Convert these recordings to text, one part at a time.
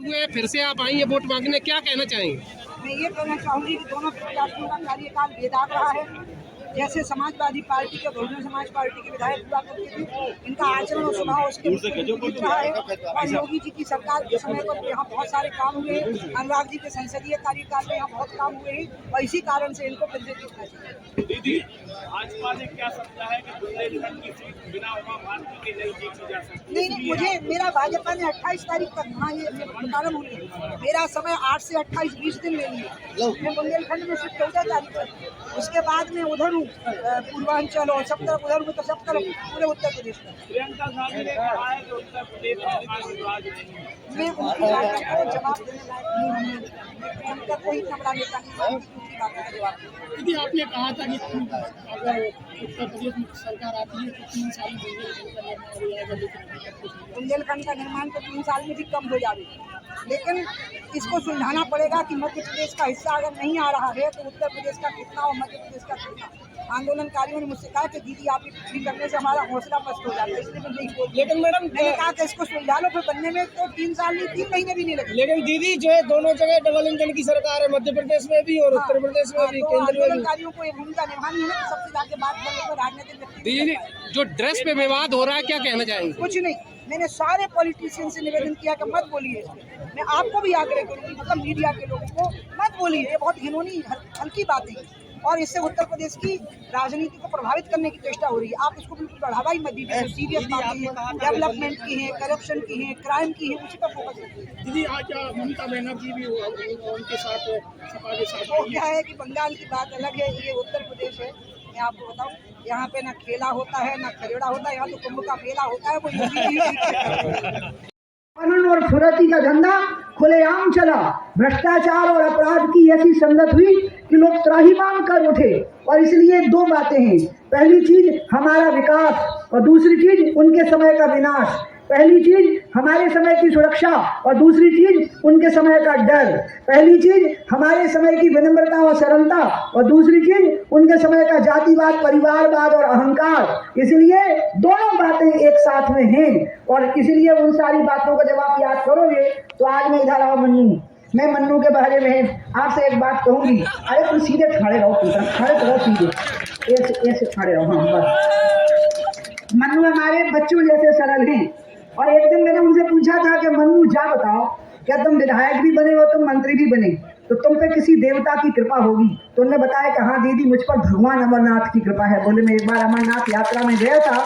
हुए फिर से आप आई हैं वोट मांगने, क्या कहना चाहेंगे? मैं ये कहना चाहूँगी कि दोनों प्रत्याशियों का कार्यकाल बेदाग रहा है। जैसे समाजवादी पार्टी के बहुजन समाज पार्टी के विधायक हुआ करते थे, इनका आचरण और स्वभाव उसके विपरीत रहा है। और योगी जी की सरकार के समय पर यहाँ बहुत सारे काम हुए, अनुराग जी के संसदीय कार्यकाल में यहाँ बहुत काम हुए हैं और इसी कारण से इनको फिर से जीतना चाहिए। दीदी, भाजपा ने क्या समझा है कि बुंदेलखंड की सीट बिना उमा भारती के नहीं जीती जा सकती? नहीं, मुझे मेरा भाजपा ने 28 तारीख तक, हाँ ये बताना भूल गई, मेरा समय 8 से 28 20 दिन ले लिए। मैं बुंदेलखंड में सिर्फ 14 तारीख तक, उसके बाद में उधर हूँ पूर्वांचल और सब तरफ उधर हूँ, तो सब तरफ पूरे उत्तर प्रदेश में। प्रियंका गांधी ने कहा है कि उत्तर प्रदेश में राज नहीं है। मैं उनकी बात का जवाब देने लायक नहीं हूँ। प्रियंका कोई कमरा नेता नहीं, उनकी बातों का जवाब दूँ। दीदी, आपने कहा था कि अगर उत्तर प्रदेश में सरकार आती है तो 3 साल बुंदेलखंड का निर्माण तो 3 साल में भी कम हो जाएगा, लेकिन इसको सुलझाना पड़ेगा कि मध्य प्रदेश का हिस्सा अगर नहीं आ रहा है तो उत्तर प्रदेश का कितना और मध्य प्रदेश का कितना। आंदोलनकारियों ने मुझसे कहा कि दीदी आप ये करने से हमारा हौसला मस्त हो जाता है, इसलिए मैं यही बोल। लेकिन मैडम, मैंने कहा कि इसको सुलझा लो, फिर बनने में तो 3 साल नहीं 3 महीने भी नहीं लगे। लेकिन दीदी जो है दोनों जगह डबल इंजन की सरकार है, मध्य प्रदेश में भी और उत्तर प्रदेश में भी, तो केंद्र में भी। आंदोलनकारियों को ये भूमिका निभानी है ना, सबसे जाके बात करने को राजनीतिक व्यक्ति। दीदी, जो ड्रेस पे विवाद हो रहा है, क्या कहना चाहेंगे? कुछ नहीं, मैंने सारे पॉलिटिशियन से निवेदन किया कि मत बोलिए इस पे। मैं आपको भी आग्रह करूंगी, मतलब मीडिया के लोगों को, मत बोलिए, ये बहुत घिनौनी हल्की बातें हैं और इससे उत्तर प्रदेश की राजनीति को प्रभावित करने की चेष्टा हो रही है। आप इसको बिल्कुल बढ़ावा ही मत दीजिए। सीरियस बातें हैं, डेवलपमेंट की हैं, करप्शन की हैं, क्राइम की हैं, उसी पर फोकस रखिए। दीदी, आज ममता बनर्जी भी उनके साथ सपा के साथ वो क्या है कि बंगाल की बात अलग है, ये उत्तर प्रदेश है। मैं आपको बताऊं, यहाँ पे ना खेला होता है ना खरेड़ा होता है, यहाँ तो कुंभ का मेला होता है। वो कानून और फुर्ती का धंधा खुलेआम चला, भ्रष्टाचार और अपराध की ऐसी संगत हुई कि लोग त्राहिमाम कर उठे। और इसलिए 2 बातें हैं, पहली चीज हमारा विकास और दूसरी चीज उनके समय का विनाश। पहली चीज हमारे समय की सुरक्षा और दूसरी चीज उनके समय का डर। पहली चीज हमारे समय की विनम्रता और सरलता और दूसरी चीज उनके समय का जातिवाद, परिवारवाद और अहंकार। इसलिए दोनों बातें एक साथ में हैं और इसलिए उन सारी बातों का जब आप याद करोगे तो आज मैं इधर आओ मन्नू, मैं मन्नू के बारे में आपसे एक बात कहूंगी। अरे तुम सीधे खड़े रहो, खड़े रहो, सीधे ऐसे खड़े रहो। हाँ बस, मन्नू हमारे बच्चों जैसे सरल हैं। और एक दिन मैंने उनसे पूछा था कि मन्नू जा बताओ, क्या तुम विधायक भी बने हो, तुम मंत्री भी बने, तो तुम पे किसी देवता की कृपा होगी? तो उन्होंने बताया कि हाँ दीदी, मुझ पर भगवान अमरनाथ की कृपा है। बोले मैं एक बार अमरनाथ यात्रा में गया था,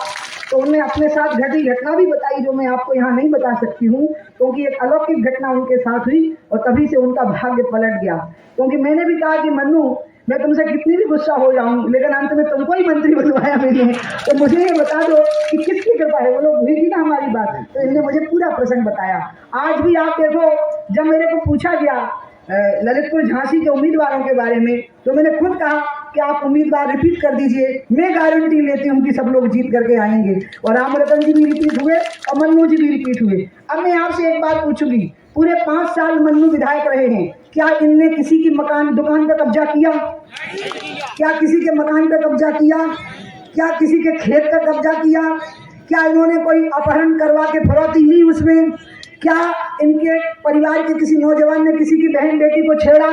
तो उन्होंने अपने साथ घटी घटना भी बताई जो मैं आपको यहाँ नहीं बता सकती हूँ, क्योंकि एक अलौकिक घटना उनके साथ हुई और तभी से उनका भाग्य पलट गया। क्योंकि मैंने भी कहा कि मन्नू, मैं तुमसे कितनी भी गुस्सा हो जाऊं, लेकिन अंत में तुमको ही मंत्री बनवाया मैंने, तो मुझे ये बता दो कि किसकी कृपा है। वो लोग हुई थी ना हमारी बात, तो इन्होंने मुझे पूरा प्रसंग बताया। आज भी आप देखो, जब मेरे को पूछा गया ललितपुर झांसी के उम्मीदवारों के बारे में, तो मैंने खुद कहा कि आप उम्मीदवार रिपीट कर दीजिए, मैं गारंटी लेती हूँ कि सब लोग जीत करके आएंगे। और रामरतन जी भी रिपीट हुए और मन्नू जी भी रिपीट हुए। अब मैं आपसे एक बात पूछूंगी, पूरे 5 साल मन्नू विधायक रहे हैं, क्या इनने किसी की दुकान पर कब्जा किया? क्या किसी के मकान पर कब्जा किया? क्या किसी के खेत पर कब्जा किया? क्या इन्होंने कोई अपहरण करवा के फरौती ली उसमें? क्या इनके परिवार के किसी नौजवान ने किसी की बहन बेटी को छेड़ा?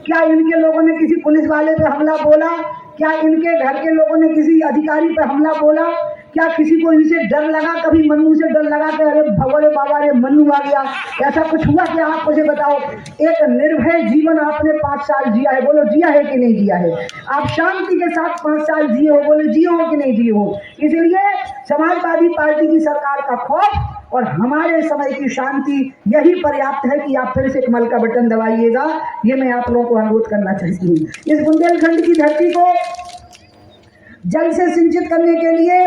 क्या इनके लोगों ने किसी पुलिस वाले पे हमला बोला? क्या इनके घर के लोगों ने किसी अधिकारी पे हमला बोला? क्या किसी को इनसे डर लगा? कभी मन्नू से डर लगा कि अरे भगवान बाबा रे मन्नू आ गया, ऐसा कुछ हुआ क्या? आप मुझे बताओ। एक निर्भय जीवन आपने 5 साल जिया है, बोलो जिया है कि नहीं जिया है? आप शांति के साथ 5 साल जिए हो, बोले जिए हो कि नहीं जिए हो? इसलिए समाजवादी पार्टी की सरकार का खौफ और हमारे समय की शांति यही पर्याप्त है कि आप फिर से कमल का बटन दबाइएगा। ये मैं आप लोगों को अनुरोध करना चाहती हूँ। इस बुंदेलखंड की धरती को जल से सिंचित करने के लिए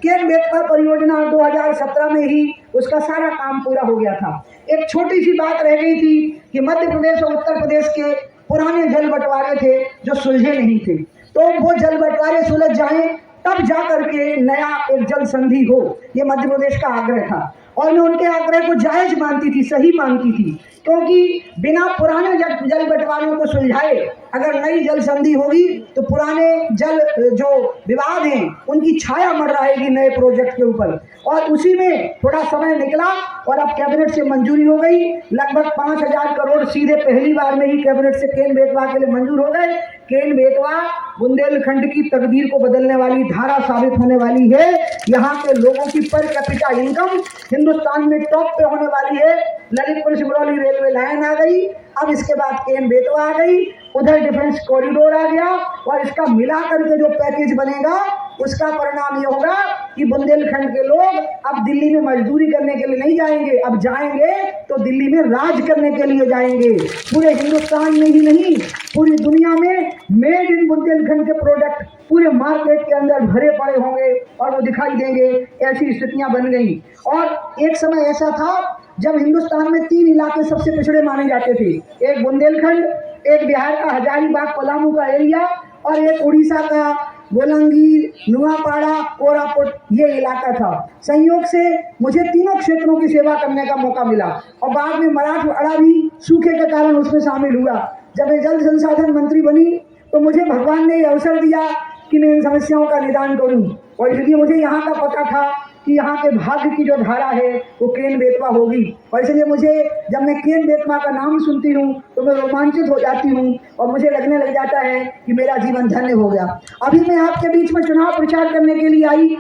केन बेतवा परियोजना 2017 में ही उसका सारा काम पूरा हो गया था। एक छोटी सी बात रह गई थी कि मध्य प्रदेश और उत्तर प्रदेश के पुराने जल बंटवारे थे जो सुलझे नहीं थे, तो वो जल बंटवारे सुलझ जाएं तब जा करके नया एक जल संधि हो, ये मध्य प्रदेश का आग्रह था। और मैं उनके आग्रह को जायज मानती थी, सही मानती थी, क्योंकि बिना पुराने जल बंटवारों को सुलझाए अगर नई जल संधि होगी तो पुराने जल जो विवाद हैं उनकी छाया मंडराएगी नए प्रोजेक्ट के ऊपर। और उसी में थोड़ा समय निकला और अब कैबिनेट से मंजूरी हो गई। लगभग 5,000 करोड़ सीधे पहली बार में ही कैबिनेट से केन बेतवा के लिए मंजूर हो गए। केन बेतवा बुंदेलखंड की तकदीर को बदलने वाली धारा साबित होने वाली है। यहाँ के लोगों की पर कैपिटा इनकम हिंदुस्तान में टॉप पे होने वाली है। ललितपुर सिमरौली रेलवे लाइन आ गई, अब इसके बाद केन बेतवा आ गई, उधर डिफेंस कॉरिडोर आ गया और इसका मिला करके जो पैकेज बनेगा उसका परिणाम ये होगा कि बुंदेलखंड के लोग अब दिल्ली में मजदूरी करने के लिए नहीं जाएंगे, अब जाएंगे तो दिल्ली में राज करने के लिए जाएंगे। पूरे हिंदुस्तान में ही नहीं पूरी दुनिया में मेड इन बुंदेलखंड के प्रोडक्ट पूरे मार्केट के अंदर भरे पड़े होंगे और वो दिखाई देंगे। ऐसी स्थितियां बन गई। और एक समय ऐसा था जब हिंदुस्तान में 3 इलाके सबसे पिछड़े माने जाते थे, एक बुंदेलखंड, एक बिहार का हजारीबाग पलामू का एरिया और एक उड़ीसा का बोलांगीर, नुआपाड़ा, कोरापुट ये इलाका था। संयोग से मुझे तीनों क्षेत्रों की सेवा करने का मौका मिला और बाद में मराठवाड़ा भी सूखे के कारण उसमें शामिल हुआ। जब मैं जल संसाधन मंत्री बनी तो मुझे भगवान ने अवसर दिया कि मैं इन समस्याओं का निदान करूं और इसलिए मुझे यहाँ का पता था कि यहाँ के भाग्य की जो धारा है वो केन बेतवा होगी। और इसलिए मुझे जब मैं केन बेतवा का नाम सुनती हूँ तो मैं रोमांचित हो जाती हूँ और मुझे लगने लग जाता है कि मेरा जीवन धन्य हो गया। अभी मैं आपके बीच में चुनाव प्रचार करने के लिए आई,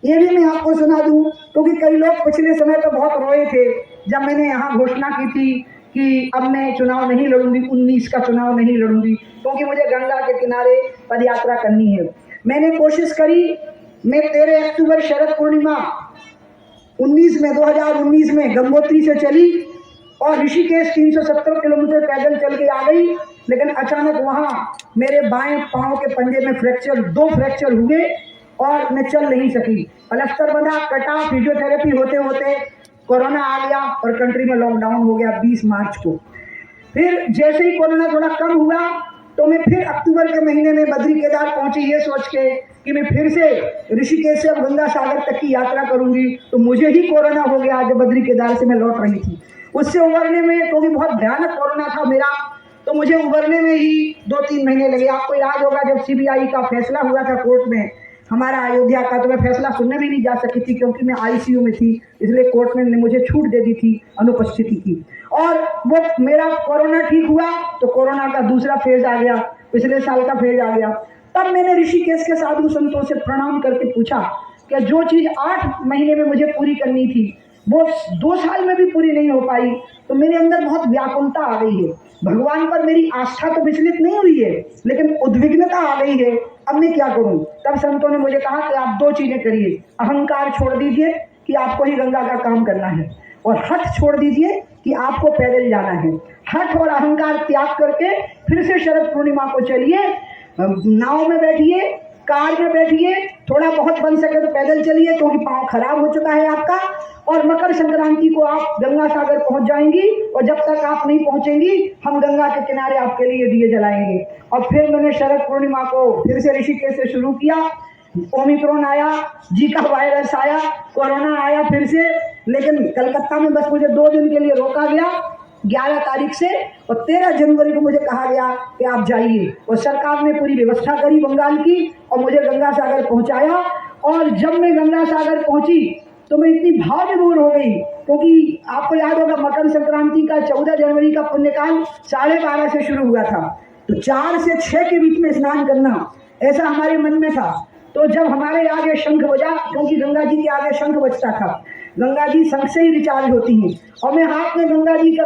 ये भी मैं आपको सुना दूं क्योंकि कई लोग पिछले समय तो बहुत रोए थे जब मैंने यहाँ घोषणा की थी कि अब मैं चुनाव नहीं लड़ूंगी, 19 का चुनाव नहीं लड़ूंगी क्योंकि मुझे गंगा के किनारे पदयात्रा करनी है। मैंने कोशिश करी, मैं 13 अक्टूबर शरद पूर्णिमा 2019 में गंगोत्री से चली और ऋषिकेश 370 किलोमीटर पैदल चल के आ गई। लेकिन अचानक वहाँ मेरे बाएं पांव के पंजे में दो फ्रैक्चर हुए और मैं चल नहीं सकी। प्लास्टर बंधा, कटा, फिजियोथेरेपी होते होते कोरोना आ गया और कंट्री में लॉकडाउन हो गया 20 मार्च को। फिर जैसे ही कोरोना थोड़ा कम हुआ तो मैं फिर अक्टूबर के महीने में बद्री केदार पहुंची ये सोच के कि मैं फिर से ऋषिकेश से गंगा सागर तक की यात्रा करूंगी। तो मुझे ही कोरोना हो गया जब बद्री केदार से मैं लौट रही थी। उससे उबरने में क्योंकि बहुत भयानक कोरोना था मेरा, तो मुझे उबरने में ही 2-3 महीने लगे। आपको याद होगा जब CBI का फैसला हुआ था कोर्ट में हमारा अयोध्या का, तो मैं फैसला सुनने भी नहीं जा सकी थी क्योंकि मैं ICU में थी, इसलिए कोर्ट ने मुझे छूट दे दी थी अनुपस्थिति की। और वो मेरा कोरोना ठीक हुआ तो कोरोना का दूसरा फेज आ गया, पिछले साल का फेज आ गया। तब मैंने ऋषिकेश के साधु संतों से प्रणाम करके पूछा कि जो चीज़ 8 महीने में मुझे पूरी करनी थी वो 2 साल में भी पूरी नहीं हो पाई, तो मेरे अंदर बहुत व्याकुलता आ गई है। भगवान पर मेरी आस्था तो विचलित नहीं हुई है लेकिन उद्विग्नता आ गई है, अब मैं क्या करूं? तब संतों ने मुझे कहा कि आप 2 चीजें करिए, अहंकार छोड़ दीजिए कि आपको ही गंगा का काम करना है और हठ छोड़ दीजिए कि आपको पैदल जाना है। हठ और अहंकार त्याग करके फिर से शरद पूर्णिमा को चलिए, नाव में बैठिए, कार में बैठिए, थोड़ा बहुत बन सके तो पैदल चलिए क्योंकि पाँव खराब हो चुका है आपका। और मकर संक्रांति को आप गंगा सागर पहुंच जाएंगी और जब तक आप नहीं पहुंचेंगी हम गंगा के किनारे आपके लिए दिए जलाएंगे। और फिर मैंने शरद पूर्णिमा को फिर से ऋषिकेश से शुरू किया। ओमिक्रॉन आया, जीका वायरस आया, कोरोना आया फिर से, लेकिन कलकत्ता में बस मुझे 2 दिन के लिए रोका गया 11 तारीख से और 13 जनवरी को मुझे कहा गया कि आप जाइए। और सरकार ने पूरी व्यवस्था करी बंगाल की और मुझे गंगा सागर पहुंचाया। और जब मैं गंगा सागर पहुंची तो मैं इतनी भाव विभोर हो गई क्योंकि आपको याद होगा मकर संक्रांति का 14 जनवरी का पुण्यकाल 12:30 से शुरू हुआ था, तो 4 से 6 के बीच में स्नान करना ऐसा हमारे मन में था। तो जब हमारे आगे शंख बजा, क्योंकि गंगा जी के आगे शंख बजता था, गंगा जी शंख से ही रिचार्ज होती हैं और मैं हाथ में गंगा जी का